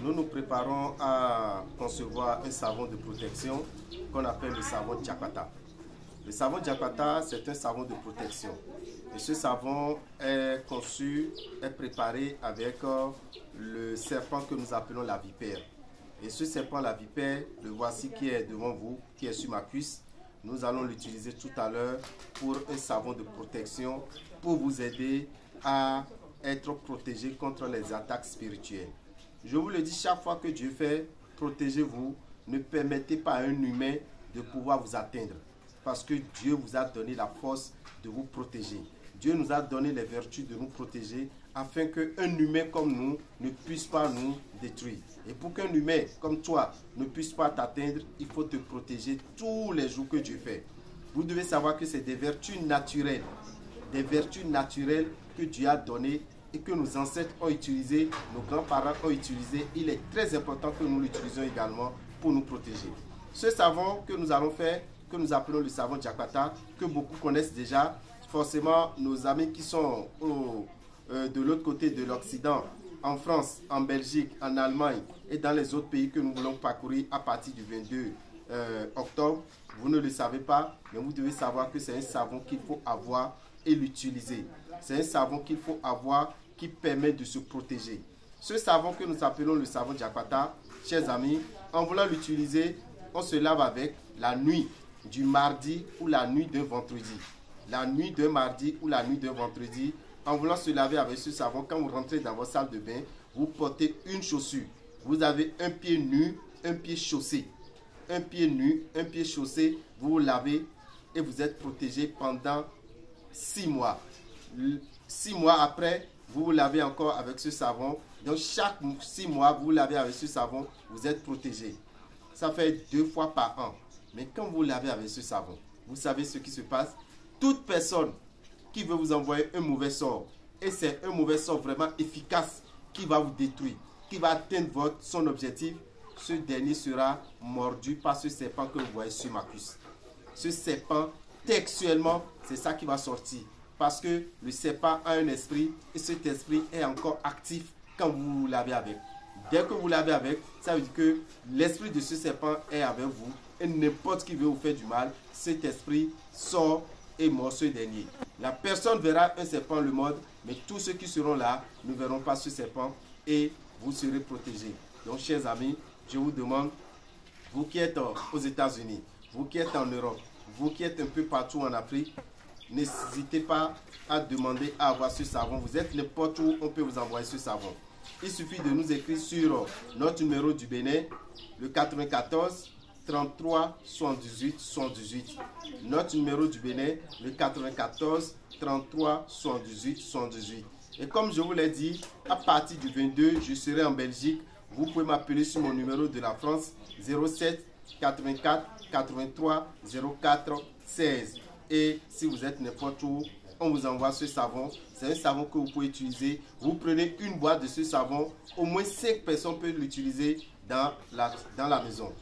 nous nous préparons à concevoir un savon de protection qu'on appelle le savon Diapata. Le savon Diapata, c'est un savon de protection. Et ce savon est conçu, est préparé avec le serpent que nous appelons la vipère. Et ce serpent, la vipère, le voici qui est devant vous, qui est sur ma cuisse. Nous allons l'utiliser tout à l'heure pour un savon de protection pour vous aider à être protégé contre les attaques spirituelles. Je vous le dis chaque fois que Dieu fait, protégez-vous. Ne permettez pas à un humain de pouvoir vous atteindre. Parce que Dieu vous a donné la force de vous protéger. Dieu nous a donné les vertus de nous protéger afin qu'un humain comme nous ne puisse pas nous détruire. Et pour qu'un humain comme toi ne puisse pas t'atteindre, il faut te protéger tous les jours que Dieu fait. Vous devez savoir que c'est des vertus naturelles que Dieu a données et que nos ancêtres ont utilisées, nos grands-parents ont utilisé. Il est très important que nous l'utilisions également pour nous protéger. Ce savon que nous allons faire, que nous appelons le savon Diapata, que beaucoup connaissent déjà, forcément nos amis qui sont de l'autre côté de l'Occident, en France, en Belgique, en Allemagne et dans les autres pays que nous voulons parcourir à partir du 22 octobre, vous ne le savez pas, mais vous devez savoir que c'est un savon qu'il faut avoir et l'utiliser. C'est un savon qu'il faut avoir qui permet de se protéger. Ce savon que nous appelons le savon Diapata, chers amis, en voulant l'utiliser, on se lave avec la nuit du mardi ou la nuit d'un vendredi. La nuit d'un mardi ou la nuit d'un vendredi, en voulant se laver avec ce savon, quand vous rentrez dans votre salle de bain, vous portez une chaussure. Vous avez un pied nu, un pied chaussé. Un pied nu, un pied chaussé, vous vous lavez et vous êtes protégé pendant 6 mois. 6 mois après, vous vous lavez encore avec ce savon. Donc chaque 6 mois, vous vous lavez avec ce savon, vous êtes protégé. Ça fait 2 fois par an. Mais quand vous lavez avec ce savon, vous savez ce qui se passe. Toute personne qui veut vous envoyer un mauvais sort, et c'est un mauvais sort vraiment efficace qui va vous détruire, qui va atteindre son objectif, ce dernier sera mordu par ce serpent que vous voyez sur ma cuisse. Ce serpent, textuellement, c'est ça qui va sortir. Parce que le serpent a un esprit et cet esprit est encore actif quand vous lavez avec. Dès que vous lavez avec, ça veut dire que l'esprit de ce serpent est avec vous et n'importe qui veut vous faire du mal, cet esprit sort et mord ce dernier. La personne verra un serpent le mordre, mais tous ceux qui seront là ne verront pas ce serpent et vous serez protégés. Donc, chers amis, je vous demande, vous qui êtes aux États-Unis, vous qui êtes en Europe, vous qui êtes un peu partout en Afrique, n'hésitez pas à demander à avoir ce savon. Vous êtes n'importe où, on peut vous envoyer ce savon. Il suffit de nous écrire sur notre numéro du Bénin, le 94 33 78 78. Notre numéro du Bénin, le 94 33 78 78. Et comme je vous l'ai dit, à partir du 22, je serai en Belgique. Vous pouvez m'appeler sur mon numéro de la France, 07 84 83 04 16. Et si vous êtes n'importe où, on vous envoie ce savon. C'est un savon que vous pouvez utiliser. Vous prenez une boîte de ce savon. Au moins 5 personnes peuvent l'utiliser dans la maison.